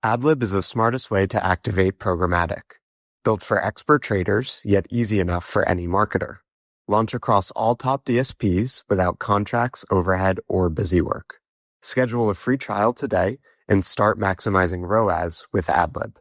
AdLib is the smartest way to activate programmatic. Built for expert traders, yet easy enough for any marketer. Launch across all top DSPs without contracts, overhead, or busy work. Schedule a free trial today and start maximizing ROAS with AdLib.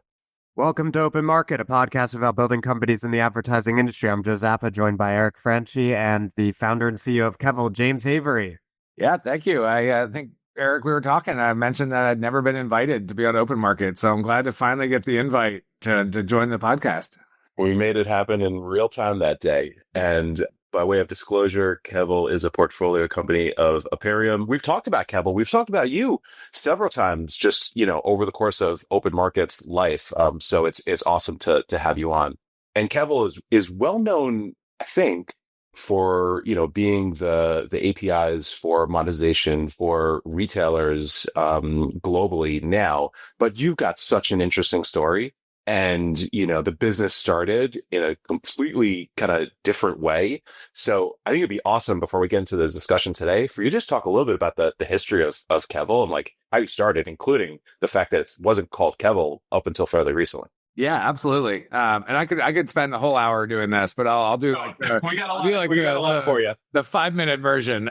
Welcome to Open Market, a podcast about building companies in the advertising industry. I'm Joe Zappa, joined by Franchi and the founder and CEO of Kevel, James Avery. Yeah, thank you. I think, Eric, we were talking. I mentioned that I'd never been invited to be on Open Market, so I'm glad to finally get the invite to join the podcast. We made it happen in real time that day. And by way of disclosure, Kevel is a portfolio company of Aperium. We've talked about Kevel. We've talked about you several times just, over the course of Open Market's life. So it's awesome to have you on. And Kevel is well known, I think, for, being the APIs for monetization for retailers globally now. But you've got such an interesting story. And, the business started in a completely kind of different way. So I think it'd be awesome before we get into the discussion today for you to just talk a little bit about the history of Kevel and like how you started, including the fact that it wasn't called Kevel up until fairly recently. Yeah, absolutely. And I could spend the whole hour doing this, but I'll do we got a lot for you. The 5-minute version.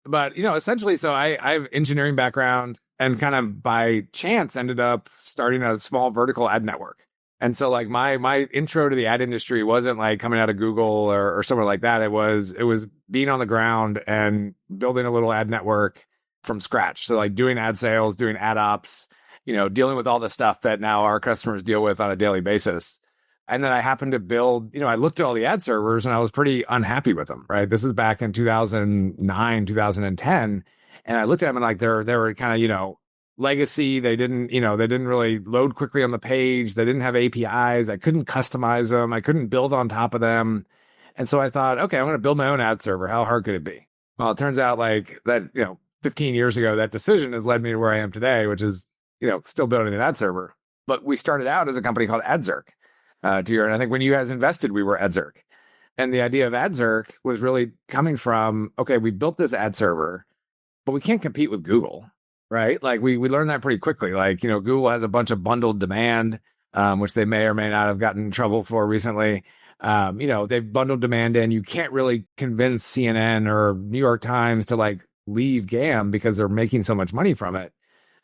But essentially, so I have engineering background and kind of by chance ended up starting a small vertical ad network. And so like my intro to the ad industry wasn't like coming out of Google or somewhere like that. It was being on the ground and building a little ad network from scratch. So like doing ad sales, doing ad ops, dealing with all the stuff that now our customers deal with on a daily basis. And then I happened to build, I looked at all the ad servers and I was pretty unhappy with them, right? This is back in 2009, 2010. And I looked at them and like, they were kind of, legacy. They didn't really load quickly on the page. They didn't have APIs. I couldn't customize them. I couldn't build on top of them. And so I thought, okay, I'm going to build my own ad server. How hard could it be? Well, it turns out like that, 15 years ago, that decision has led me to where I am today, which is, still building an ad server. But we started out as a company called AdZerk. And I think when you guys invested, we were AdZerk. And the idea of AdZerk was really coming from, okay, we built this ad server, but we can't compete with Google, right? Like we learned that pretty quickly. Like, Google has a bunch of bundled demand, which they may or may not have gotten in trouble for recently. They've bundled demand in. You can't really convince CNN or New York Times to like leave GAM because they're making so much money from it.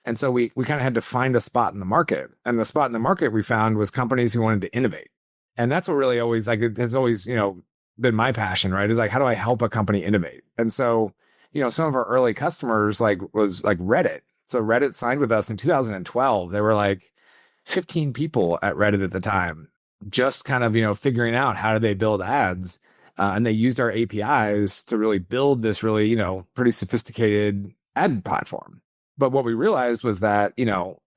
And so we kind of had to find a spot in the market. And the spot in the market we found was companies who wanted to innovate. And that's what really always, like, it has always, been my passion, right? Is like, how do I help a company innovate? And so, some of our early customers was Reddit. So Reddit signed with us in 2012. There were like 15 people at Reddit at the time, just kind of, figuring out how do they build ads. And they used our APIs to really build this really, pretty sophisticated ad platform. But what we realized was that,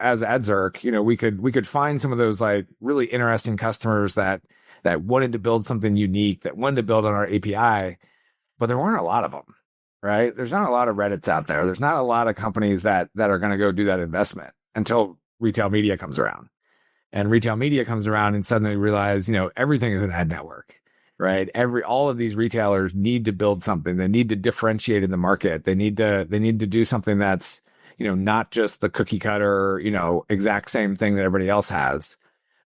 as AdZerk, we could find some of those like really interesting customers that wanted to build something unique, that wanted to build on our API, but there weren't a lot of them, right? There's not a lot of Reddits out there. There's not a lot of companies that are going to go do that investment until retail media comes around. And retail media comes around and suddenly realize, everything is an ad network, right? All of these retailers need to build something. They need to differentiate in the market. They need to do something that's, not just the cookie cutter, exact same thing that everybody else has.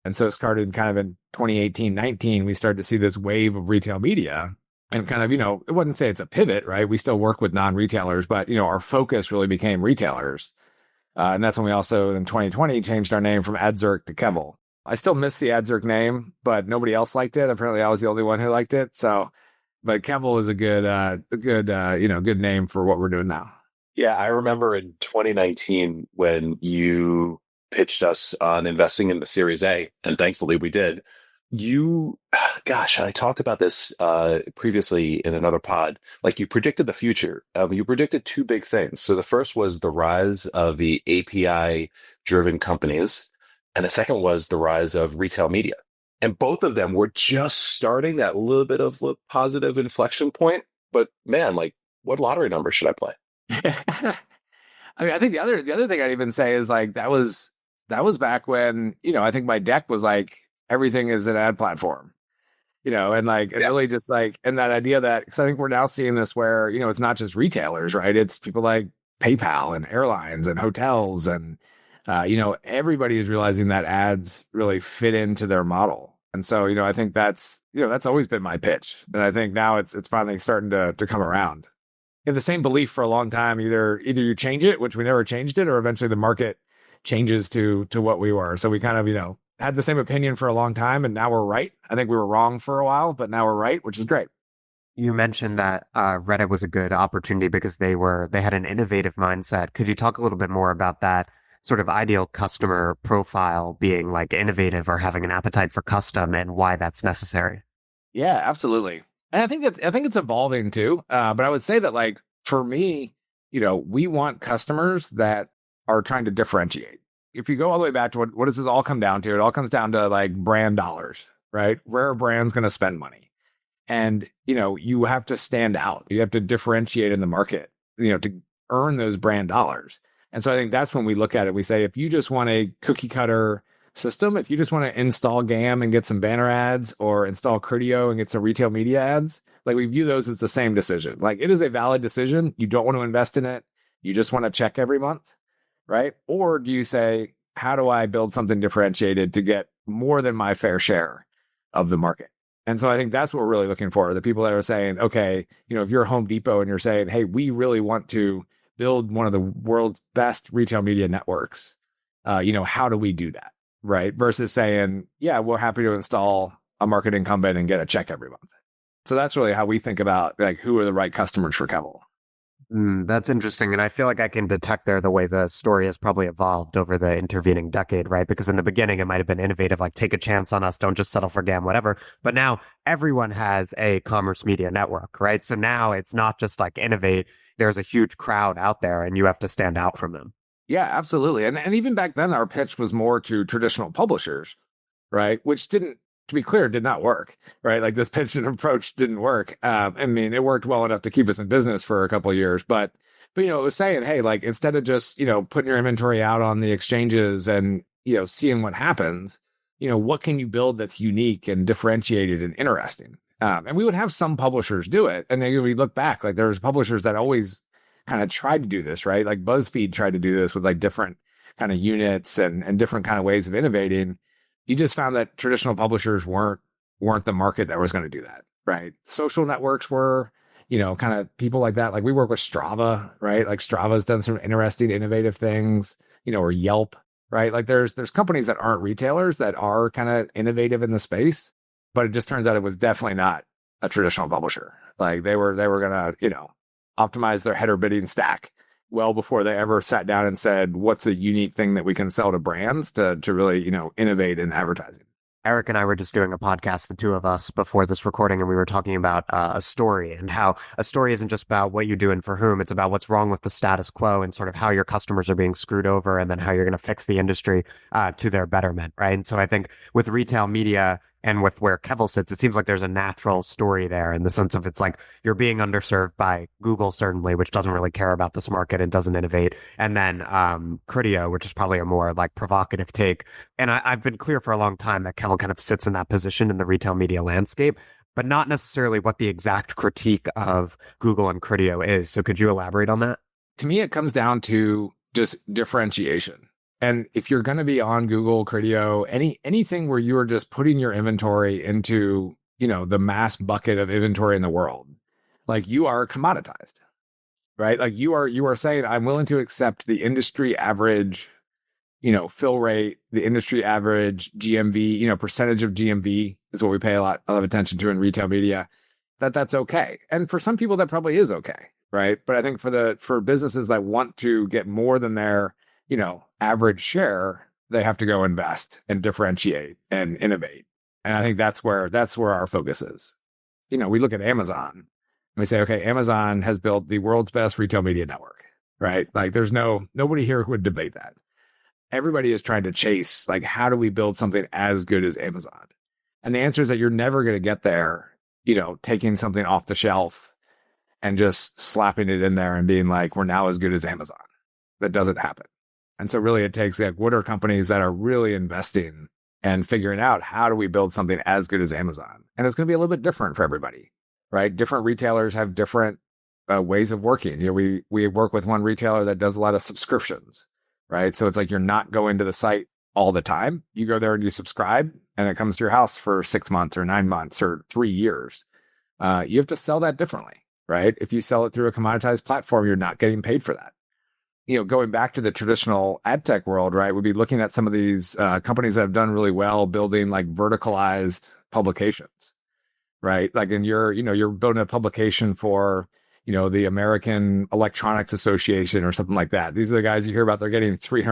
And so it started kind of in 2018, 19, we started to see this wave of retail media and kind of, it wouldn't say it's a pivot, right? We still work with non-retailers, but, our focus really became retailers. And that's when we also in 2020 changed our name from AdZerk to Kevel. I still miss the AdZerk name, but nobody else liked it. Apparently I was the only one who liked it. So, but Kevel is a good name for what we're doing now. Yeah, I remember in 2019 when you pitched us on investing in the Series A, and thankfully we did. I talked about this previously in another pod. Like you predicted the future. You predicted two big things. So the first was the rise of the API-driven companies, and the second was the rise of retail media. And both of them were just starting that little bit of positive inflection point. But man, like, what lottery number should I play? I mean, I think the other thing I'd even say is like that was back when, I think my deck was like everything is an ad platform, and like it really just like, and that idea that, because I think we're now seeing this where, it's not just retailers, right? It's people like PayPal and airlines and hotels and Everybody is realizing that ads really fit into their model. And so, I think that's always been my pitch. And I think now it's finally starting to come around. You have the same belief for a long time. Either you change it, which we never changed it, or eventually the market changes to what we were. So we kind of, had the same opinion for a long time, and now we're right. I think we were wrong for a while, but now we're right, which is great. You mentioned that Reddit was a good opportunity because they had an innovative mindset. Could you talk a little bit more about that sort of ideal customer profile being like innovative or having an appetite for custom and why that's necessary? Yeah, absolutely. And I think it's evolving too. But I would say that like for me, we want customers that are trying to differentiate. If you go all the way back to what does this all come down to? It all comes down to like brand dollars, right? Where are brands going to spend money? And, you have to stand out. You have to differentiate in the market, to earn those brand dollars. And so I think that's when we look at it. We say, if you just want a cookie cutter system, if you just want to install GAM and get some banner ads or install Criteo and get some retail media ads, like we view those as the same decision. Like it is a valid decision. You don't want to invest in it. You just want to check every month, right? Or do you say, how do I build something differentiated to get more than my fair share of the market? And so I think that's what we're really looking for. The people that are saying, okay, if you're Home Depot and you're saying, hey, we really want to build one of the world's best retail media networks, how do we do that? Right. Versus saying, yeah, we're happy to install a market incumbent and get a check every month. So that's really how we think about like who are the right customers for Kevel. That's interesting. And I feel like I can detect there the way the story has probably evolved over the intervening decade, right? Because in the beginning, it might have been innovative, like take a chance on us, don't just settle for GAM, whatever. But now everyone has a commerce media network, right? So now it's not just like innovate. There's a huge crowd out there and you have to stand out from them. Yeah, absolutely. And even back then, our pitch was more to traditional publishers, right? Which did not work, right? Like this pitch and approach didn't work. I mean, it worked well enough to keep us in business for a couple of years, but it was saying, hey, like instead of just, putting your inventory out on the exchanges and, seeing what happens, what can you build that's unique and differentiated and interesting? And we would have some publishers do it. And then we look back, like there's publishers that always kind of tried to do this, right? Like BuzzFeed tried to do this with like different kind of units and different kind of ways of innovating. You just found that traditional publishers weren't the market that was going to do that, right? Social networks were, kind of people like that. Like we work with Strava, right? Like Strava's done some interesting, innovative things, or Yelp, right? Like there's companies that aren't retailers that are kind of innovative in the space, but it just turns out it was definitely not a traditional publisher. Like they were going to, optimize their header bidding stack well before they ever sat down and said, what's a unique thing that we can sell to brands to really, innovate in advertising. Eric and I were just doing a podcast, the two of us, before this recording, and we were talking about a story and how a story isn't just about what you do and for whom. It's about what's wrong with the status quo and sort of how your customers are being screwed over and then how you're going to fix the industry to their betterment, right? And so I think with retail media and with where Kevel sits, it seems like there's a natural story there in the sense of it's like you're being underserved by Google, certainly, which doesn't really care about this market and doesn't innovate. And then Criteo, which is probably a more like provocative take. And I've been clear for a long time that Kevel kind of sits in that position in the retail media landscape, but not necessarily what the exact critique of Google and Criteo is. So could you elaborate on that? To me, it comes down to just differentiation. And if you're going to be on Google, Criteo, anything where you are just putting your inventory into, the mass bucket of inventory in the world, like you are commoditized, right? Like you are saying, I'm willing to accept the industry average, fill rate, the industry average GMV, percentage of GMV is what we pay a lot of attention to in retail media. That's okay. And for some people, that probably is okay, right? But I think for businesses that want to get more than their average share, they have to go invest and differentiate and innovate. And I think that's where our focus is. We look at Amazon and we say, okay, Amazon has built the world's best retail media network, right? Like there's nobody here who would debate that. Everybody is trying to chase, like, how do we build something as good as Amazon? And the answer is that you're never going to get there, taking something off the shelf and just slapping it in there and being like, we're now as good as Amazon. That doesn't happen. And so really it takes like, what are companies that are really investing and figuring out how do we build something as good as Amazon? And it's going to be a little bit different for everybody, right? Different retailers have different ways of working. We work with one retailer that does a lot of subscriptions, right? So it's like you're not going to the site all the time. You go there and you subscribe, and it comes to your house for 6 months or 9 months or 3 years. You have to sell that differently, right? If you sell it through a commoditized platform, you're not getting paid for that. Going back to the traditional ad tech world, right? We'd be looking at some of these companies that have done really well building like verticalized publications, right? Like you're building a publication for, the American Electronics Association or something like that. These are the guys you hear about. They're getting $300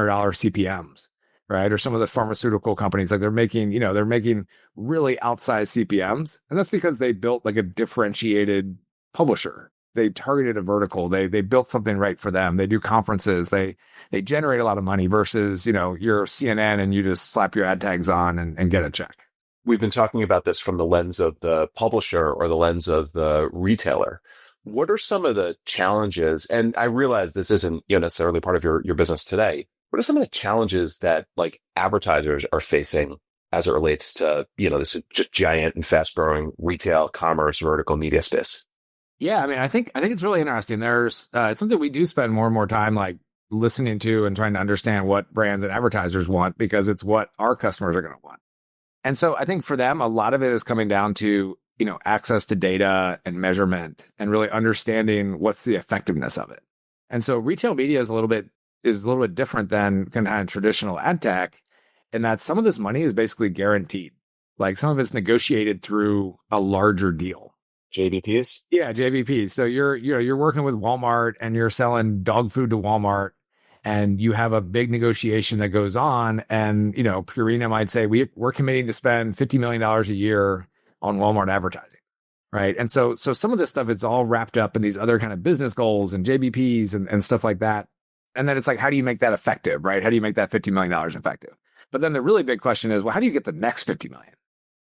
CPMs, right? Or some of the pharmaceutical companies, like they're making really outsized CPMs. And that's because they built like a differentiated publisher. They targeted a vertical. They built something right for them. They do conferences. They generate a lot of money versus, you're CNN and you just slap your ad tags on and get a check. We've been talking about this from the lens of the publisher or the lens of the retailer. What are some of the challenges? And I realize this isn't necessarily part of your business today. What are some of the challenges that like advertisers are facing as it relates to, this just giant and fast growing retail, commerce, vertical media space? Yeah, I mean, I think it's really interesting. There's it's something we do spend more and more time like listening to and trying to understand what brands and advertisers want, because it's what our customers are going to want. And so I think for them, a lot of it is coming down to, access to data and measurement and really understanding what's the effectiveness of it. And so retail media is a little bit different than kind of traditional ad tech, in that some of this money is basically guaranteed. Like some of it's negotiated through a larger deal. JBPs? Yeah, JBPs. So you're working with Walmart and you're selling dog food to Walmart, and you have a big negotiation that goes on. And, Purina might say, we're committing to spend $50 million a year on Walmart advertising, right? And so some of this stuff, it's all wrapped up in these other kind of business goals and JBPs and stuff like that. And then it's like, how do you make that effective, right? How do you make that $50 million effective? But then the really big question is, well, how do you get the next 50 million?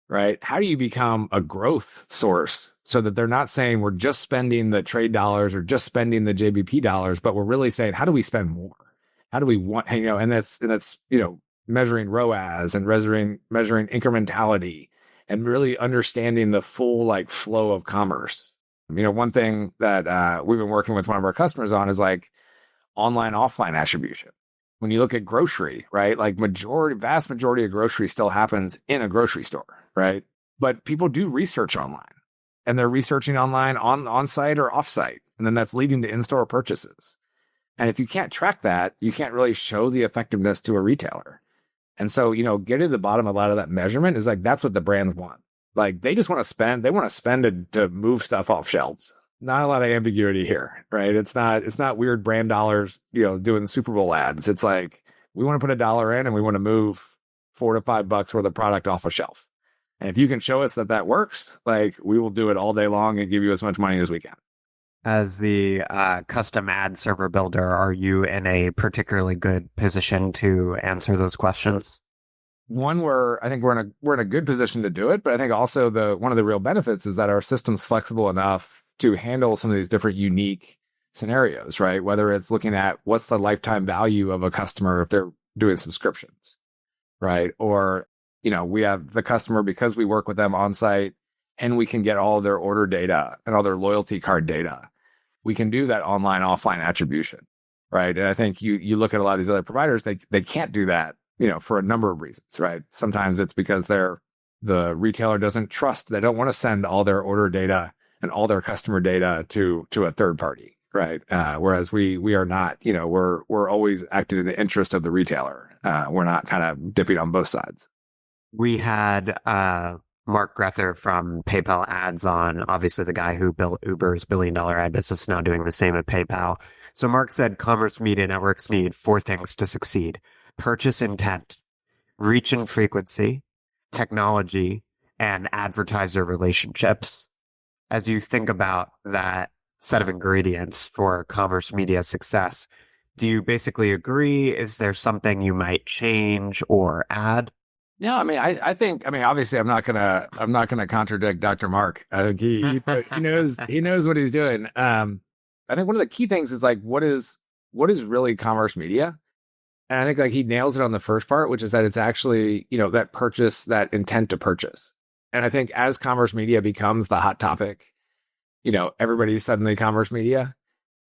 Right? How do you become a growth source so that they're not saying we're just spending the trade dollars or just spending the JBP dollars, but we're really saying, how do we spend more? How do we want, and that's, measuring ROAS and measuring incrementality and really understanding the full like flow of commerce. One thing that we've been working with one of our customers on is like online, offline attribution. When you look at grocery, right? Like vast majority of grocery still happens in a grocery store, right? But people do research online, and they're researching online on site or off site. And then that's leading to in-store purchases. And if you can't track that, you can't really show the effectiveness to a retailer. And so, getting to the bottom of a lot of that measurement is like, that's what the brands want. Like they just want to spend, to move stuff off shelves. Not a lot of ambiguity here, right? It's not weird brand dollars, doing Super Bowl ads. It's like, we want to put $1 in and we want to move $4 to $5 worth of product off a shelf. And if you can show us that works, like we will do it all day long and give you as much money as we can. As the custom ad server builder, are you in a particularly good position to answer those questions? One, where I think we're in a good position to do it, but I think also one of the real benefits is that our system's flexible enough to handle some of these different unique scenarios, right? Whether it's looking at what's the lifetime value of a customer if they're doing subscriptions, right? Or, we have the customer, because we work with them on site and we can get all their order data and all their loyalty card data. We can do that online, offline attribution, right? And I think you look at a lot of these other providers, they can't do that, for a number of reasons, right? Sometimes it's because the retailer doesn't trust, they don't want to send all their order data and all their customer data to a third party, right? Whereas we are not, we're always acting in the interest of the retailer. We're not kind of dipping on both sides. We had Mark Grether from PayPal Ads on, obviously the guy who built Uber's billion-dollar ad business, now doing the same at PayPal. So Mark said commerce media networks need 4 things to succeed: purchase intent, reach and frequency, technology, and advertiser relationships. As you think about that set of ingredients for commerce media success, do you basically agree? Is there something you might change or add? No, I mean, I think, obviously I'm not gonna contradict Dr. Mark. I think he knows what he's doing. I think one of the key things is like, what is really commerce media? And I think like he nails it on the first part, which is that it's actually, that purchase, that intent to purchase. And I think as commerce media becomes the hot topic, everybody's suddenly commerce media.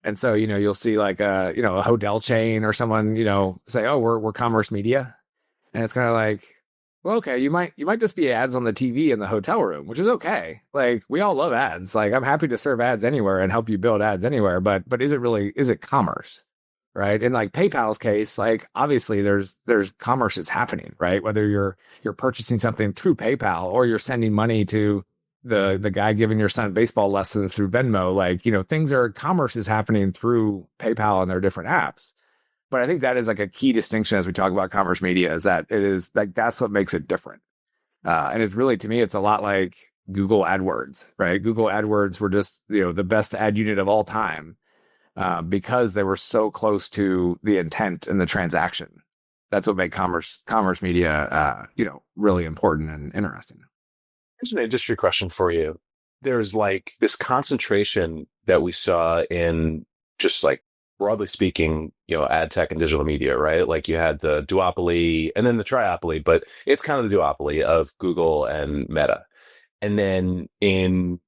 And so, you'll see like a hotel chain or someone, say, oh, we're commerce media. And it's kind of like, well, okay, you might just be ads on the TV in the hotel room, which is okay. Like we all love ads. Like I'm happy to serve ads anywhere and help you build ads anywhere, but is it commerce? Right? In like PayPal's case, like obviously there's commerce is happening, right? Whether you're purchasing something through PayPal or you're sending money to the guy giving your son baseball lessons through Venmo, like, commerce is happening through PayPal and their different apps. But I think that is like a key distinction as we talk about commerce media is that it is like that's what makes it different. And it's really, to me, it's a lot like Google AdWords, right? Google AdWords were just, the best ad unit of all time because they were so close to the intent and the transaction. That's what made commerce media, really important and interesting. Here's an industry question for you. There's like this concentration that we saw in just like broadly speaking, ad tech and digital media, right? Like you had the duopoly and then the triopoly, but it's kind of the duopoly of Google and Meta. And then in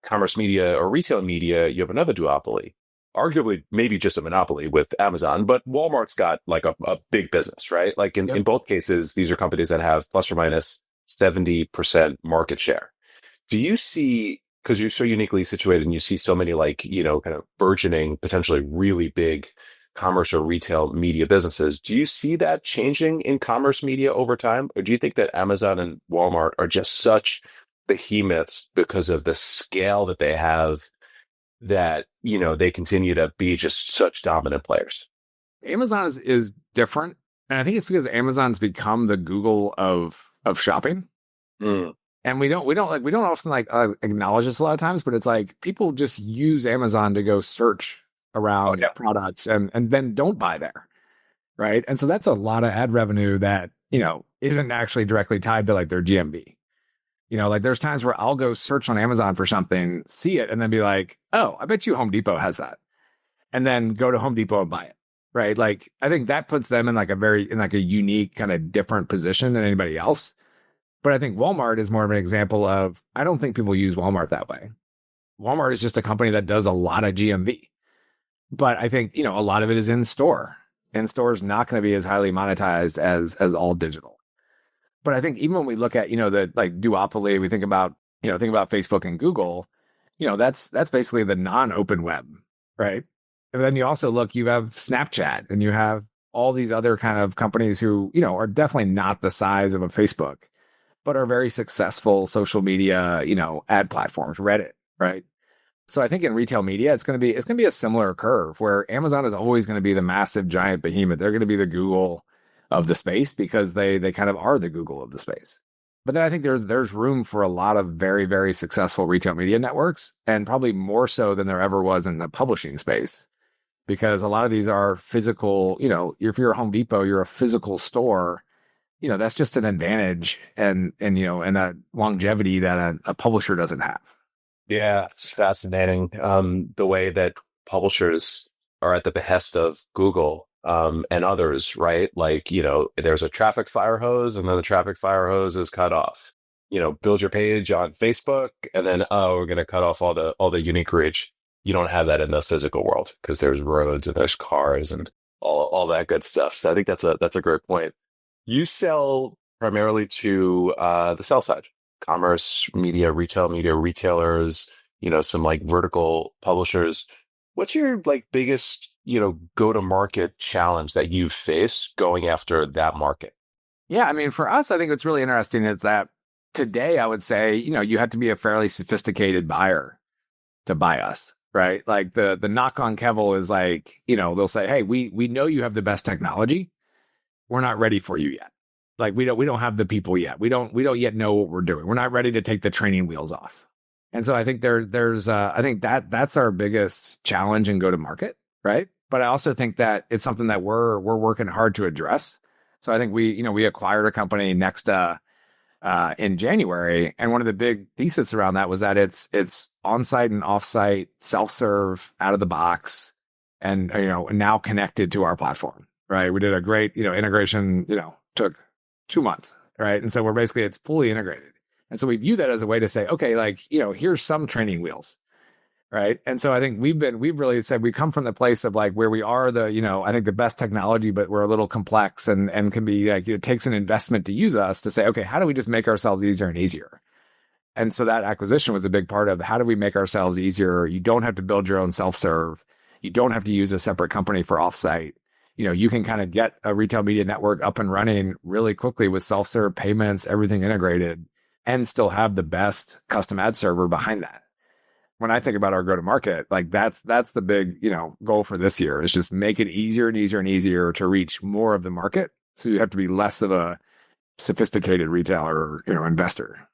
commerce media or retail media, you have another duopoly, arguably maybe just a monopoly with Amazon, but Walmart's got like a big business, right? Like in both cases, these are companies that have plus or minus 70% market share. Do you see, because you're so uniquely situated and you see so many like, kind of burgeoning, potentially really big commerce or retail media businesses, do you see that changing in commerce media over time? Or do you think that Amazon and Walmart are just such behemoths because of the scale that they have that, they continue to be just such dominant players? Amazon is different. And I think it's because Amazon's become the Google of shopping. Mm. And we don't often acknowledge this a lot of times, but it's like people just use Amazon to go search around products and then don't buy there. Right. And so that's a lot of ad revenue that, isn't actually directly tied to like their GMV. Like there's times where I'll go search on Amazon for something, see it, and then be like, oh, I bet you Home Depot has that. And then go to Home Depot and buy it. Right. Like I think that puts them in like a unique kind of different position than anybody else. But I think Walmart is more of an example of, I don't think people use Walmart that way. Walmart is just a company that does a lot of GMV. But I think, a lot of it is in store. And store is not going to be as highly monetized as all digital. But I think even when we look at, the like duopoly, we think about Facebook and Google, that's basically the non-open web, right? And then you also you have Snapchat and you have all these other kind of companies who, are definitely not the size of a Facebook, but are very successful social media, ad platforms, Reddit, right? So I think in retail media, it's going to be a similar curve where Amazon is always going to be the massive giant behemoth. They're going to be the Google of the space because they kind of are the Google of the space. But then I think there's room for a lot of very, very successful retail media networks, and probably more so than there ever was in the publishing space, because a lot of these are physical. If you're a Home Depot, you're a physical store. That's just an advantage and a longevity that a publisher doesn't have. Yeah, it's fascinating. The way that publishers are at the behest of Google and others, right? Like, there's a traffic fire hose and then the traffic fire hose is cut off. Build your page on Facebook and then, we're going to cut off all the unique reach. You don't have that in the physical world because there's roads and there's cars and all that good stuff. So I think that's a great point. You sell primarily to the sell side, commerce, media, retailers, some like vertical publishers. What's your like biggest, go-to-market challenge that you face going after that market? Yeah, I mean, for us, I think what's really interesting is that today I would say, you have to be a fairly sophisticated buyer to buy us, right? Like the knock on Kevel is like, they'll say, hey, we know you have the best technology. We're not ready for you yet. Like we don't have the people yet. We don't yet know what we're doing. We're not ready to take the training wheels off. And so I think I think that's our biggest challenge in go to market, right? But I also think that it's something that we're working hard to address. So I think we acquired a company Nexta in January, and one of the big thesis around that was that it's on-site and off-site, self-serve, out of the box, and now connected to our platform. Right. We did a great, integration, took 2 months. Right. And so it's fully integrated. And so we view that as a way to say, okay, like, here's some training wheels. Right. And so I think we've really said we come from the place of like where we are the, I think the best technology, but we're a little complex and can be like, it takes an investment to use us to say, okay, how do we just make ourselves easier and easier? And so that acquisition was a big part of how do we make ourselves easier? You don't have to build your own self-serve. You don't have to use a separate company for offsite. You can kind of get a retail media network up and running really quickly with self-serve payments, everything integrated, and still have the best custom ad server behind that. When I think about our go-to-market, like that's the big, goal for this year is just make it easier and easier and easier to reach more of the market. So you have to be less of a sophisticated retailer or, investor.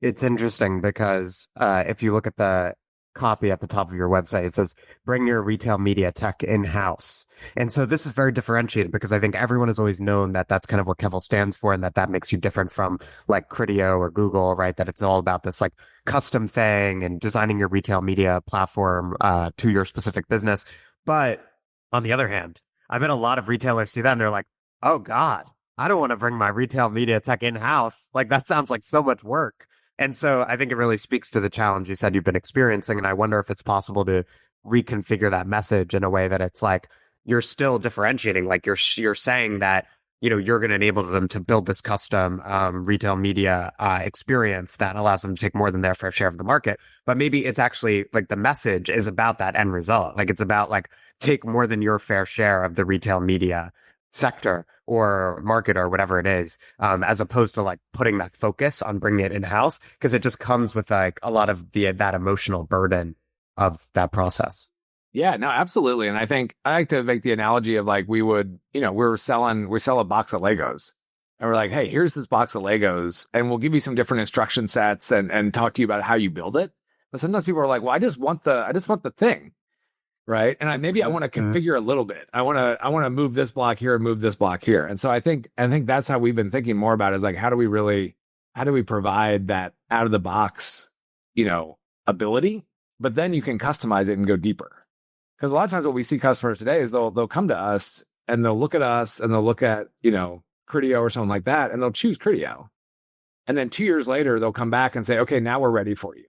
It's interesting because if you look at the copy at the top of your website, it says, bring your retail media tech in-house. And so this is very differentiated because I think everyone has always known that that's kind of what Kevel stands for and that makes you different from like Criteo or Google, right? That it's all about this like custom thing and designing your retail media platform to your specific business. But on the other hand, I bet a lot of retailers see that and they're like, oh God, I don't want to bring my retail media tech in-house. Like that sounds like so much work. And so I think it really speaks to the challenge you said you've been experiencing. And I wonder if it's possible to reconfigure that message in a way that it's like you're still differentiating. Like you're saying that, you're going to enable them to build this custom retail media experience that allows them to take more than their fair share of the market. But maybe it's actually like the message is about that end result. Like it's about like take more than your fair share of the retail media sector or market or whatever it is, as opposed to like putting that focus on bringing it in-house because it just comes with like a lot of that emotional burden of that process. Yeah, no, absolutely. And I think I like to make the analogy of like we sell a box of Legos and we're like, hey, here's this box of Legos and we'll give you some different instruction sets and talk to you about how you build it. But sometimes people are like, well, I just want the thing. Right. And I want to configure a little bit. I want to move this block here and move this block here. And so I think that's how we've been thinking more about it is like, how do we provide that out of the box, ability, but then you can customize it and go deeper. Because a lot of times what we see customers today is they'll come to us and they'll look at us and they'll look at, Criteo or something like that. And they'll choose Criteo. And then 2 years later, they'll come back and say, okay, now we're ready for you.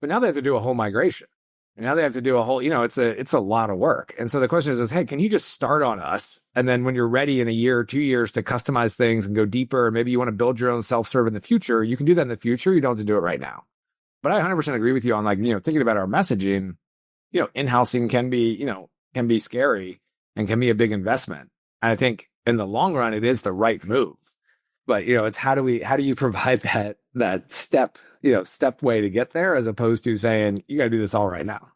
But now they have to do a whole migration. And now they have to do a whole, it's a lot of work. And so the question is, hey, can you just start on us? And then when you're ready in a year or 2 years to customize things and go deeper, maybe you want to build your own self-serve in the future, you can do that in the future. You don't have to do it right now. But I 100% agree with you on like, thinking about our messaging, in-housing can be scary and can be a big investment. And I think in the long run, it is the right move. But, it's how do you provide that step way to get there as opposed to saying, you got to do this all right now.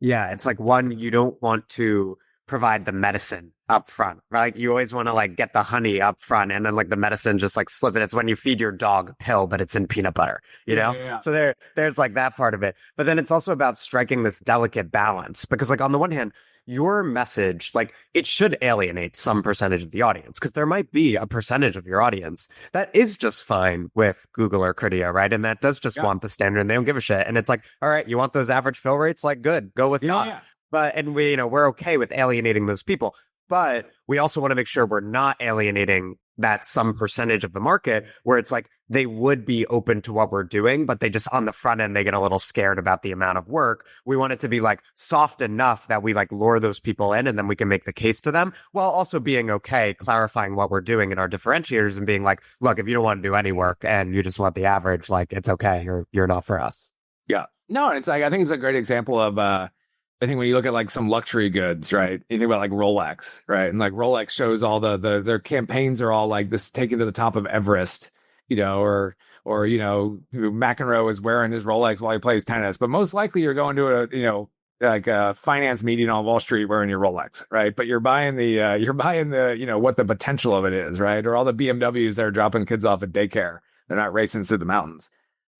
Yeah. It's like one, you don't want to provide the medicine up front, right? Like you always want to like get the honey up front and then like the medicine just like slip it. It's when you feed your dog a pill, but it's in peanut butter, Yeah. So there's like that part of it. But then it's also about striking this delicate balance because like on the one hand, your message, like it should alienate some percentage of the audience because there might be a percentage of your audience that is just fine with Google or Criteo, right? And that does just want the standard and they don't give a shit. And it's like, all right, you want those average fill rates? Like good, go with that. Yeah. But, and we're okay with alienating those people, but we also want to make sure we're not alienating that some percentage of the market where it's like they would be open to what we're doing, but they just on the front end, they get a little scared about the amount of work. We want it to be like soft enough that we like lure those people in and then we can make the case to them while also being okay, clarifying what we're doing in our differentiators and being like, look, if you don't want to do any work and you just want the average, like it's okay. You're not for us. Yeah. No, and it's like, I think it's a great example of, I think when you look at like some luxury goods, right? You think about like Rolex, right? And like Rolex shows all their campaigns are all like this taken to the top of Everest, or McEnroe is wearing his Rolex while he plays tennis. But most likely you're going to like a finance meeting on Wall Street wearing your Rolex, right? But you're buying the what the potential of it is, right? Or all the BMWs that are dropping kids off at daycare. They're not racing through the mountains.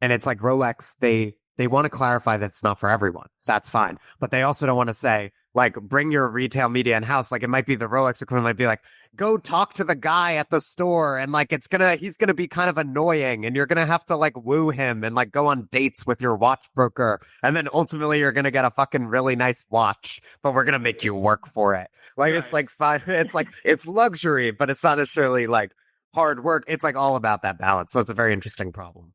And it's like Rolex, they want to clarify that it's not for everyone. That's fine. But they also don't want to say, like, bring your retail media in-house. Like, it might be the Rolex equivalent might be like, go talk to the guy at the store. And like, he's going to be kind of annoying and you're going to have to like woo him and like go on dates with your watch broker. And then ultimately you're going to get a fucking really nice watch, but we're going to make you work for it. Like, right. It's like fine. It's like, it's luxury, but it's not necessarily like hard work. It's like all about that balance. So it's a very interesting problem.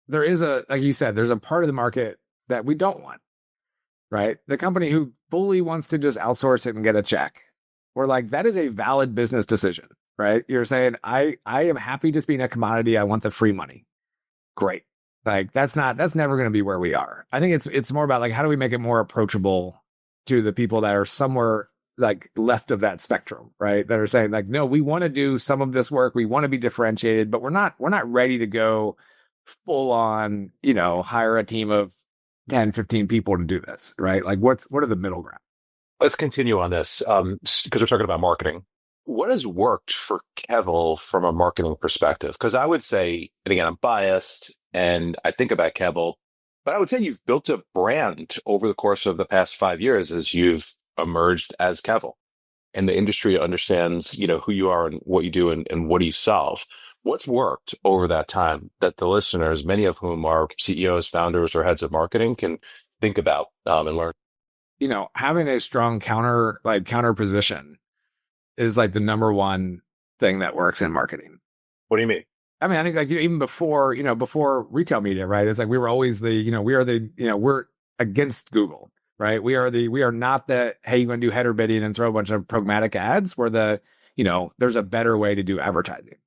There is like you said, there's a part of the market that we don't want. right? The company who fully wants to just outsource it and get a check. We're like, that is a valid business decision, right? You're saying, I am happy just being a commodity. I want the free money. Great. Like that's never going to be where we are. I think it's more about like, how do we make it more approachable to the people that are somewhere like left of that spectrum, right? That are saying like, no, we want to do some of this work. We want to be differentiated, but we're not ready to go full on, hire a team of 10, 15 people to do this, right? Like what are the middle ground? Let's continue on this because we're talking about marketing. What has worked for Kevel from a marketing perspective? Because I would say, and again, I'm biased and I think about Kevel, but I would say you've built a brand over the course of the past 5 years as you've emerged as Kevel. And the industry understands, who you are and what you do and what do you solve. What's worked over that time that the listeners, many of whom are CEOs, founders, or heads of marketing, can think about and learn? Having a strong counter position is like the number one thing that works in marketing. What do you mean? I mean, I think like even before retail media, right? It's like we were always we're against Google, right? We are not the, hey, you're going to do header bidding and throw a bunch of programmatic ads. We're the, there's a better way to do advertising,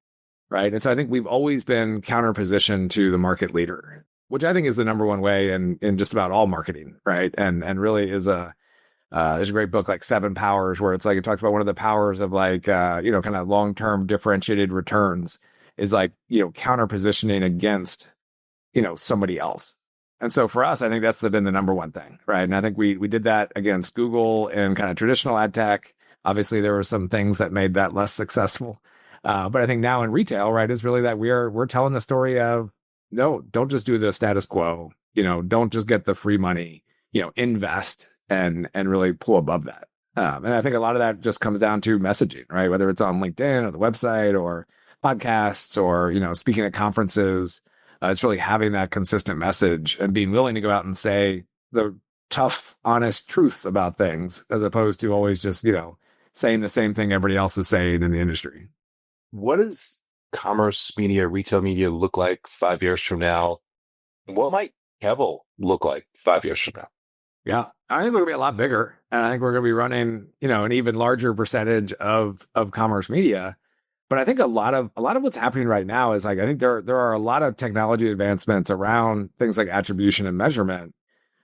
right? And so I think we've always been counterpositioned to the market leader, which I think is the number one way in just about all marketing, right? And really is there's a great book like Seven Powers where it's like it talks about one of the powers of like kind of long-term differentiated returns is like counter positioning against somebody else. And so for us, I think that's been the number one thing, right? And I think we did that against Google and kind of traditional ad tech. Obviously, there were some things that made that less successful, but I think now in retail, right, is really that we're telling the story of no, don't just do the status quo, don't just get the free money, invest and really pull above that. And I think a lot of that just comes down to messaging, right? Whether it's on LinkedIn or the website or podcasts or, speaking at conferences, it's really having that consistent message and being willing to go out and say the tough, honest truth about things as opposed to always just, saying the same thing everybody else is saying in the industry. What does commerce media, retail media look like 5 years from now? What might Kevel look like 5 years from now? Yeah, I think we're gonna be a lot bigger, and I think we're gonna be running, an even larger percentage of commerce media. But I think a lot of what's happening right now is like I think there are a lot of technology advancements around things like attribution and measurement.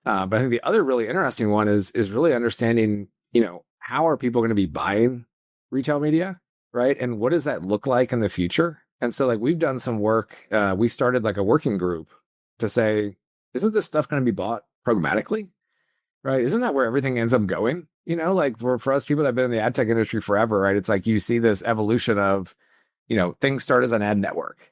But I think the other really interesting one is really understanding, how are people going to be buying retail media, right? And what does that look like in the future? And so like we've done some work. We started like a working group to say, isn't this stuff going to be bought programmatically? Right. Isn't that where everything ends up going? Like for us people that have been in the ad tech industry forever, right? It's like you see this evolution of, things start as an ad network,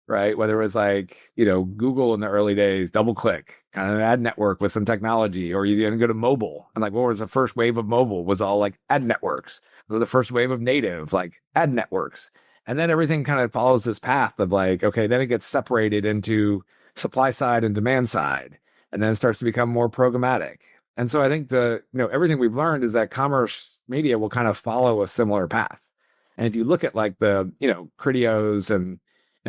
right? Whether it was like, Google in the early days, DoubleClick, kind of an ad network with some technology, or you then go to mobile. And like, what was the first wave of mobile was all like ad networks. So the first wave of native, like ad networks. And then everything kind of follows this path of like, okay, then it gets separated into supply side and demand side. And then it starts to become more programmatic. And so I think everything we've learned is that commerce media will kind of follow a similar path. And if you look at like the, Criteos and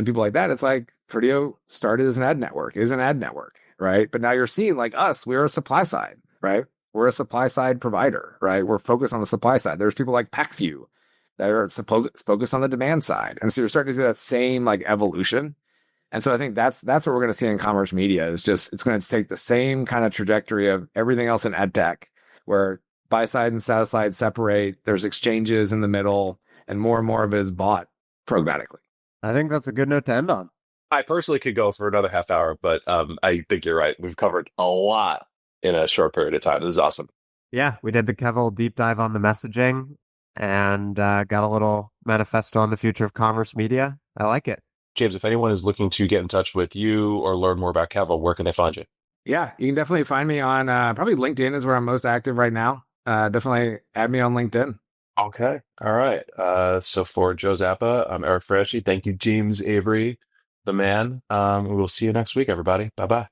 people like that, it's like Criteo started as an ad network, is an ad network, right? But now you're seeing like us, we're a supply side, right? We're a supply side provider, right? We're focused on the supply side. There's people like PackView that are focused on the demand side. And so you're starting to see that same like evolution. And so I think that's what we're going to see in commerce media is just, it's going to take the same kind of trajectory of everything else in ad tech where buy side and sell side separate, there's exchanges in the middle, and more of it is bought programmatically. I think that's a good note to end on. I personally could go for another half hour, but I think you're right. We've covered a lot in a short period of time. This is awesome. Yeah, we did the Kevel deep dive on the messaging and got a little manifesto on the future of commerce media. I like it. James, if anyone is looking to get in touch with you or learn more about Kevel, where can they find you? Yeah, you can definitely find me on probably LinkedIn is where I'm most active right now. Definitely add me on LinkedIn. Okay. All right. So for Joe Zappa, I'm Eric Franchi. Thank you, James Avery, the man. We'll see you next week, everybody. Bye-bye.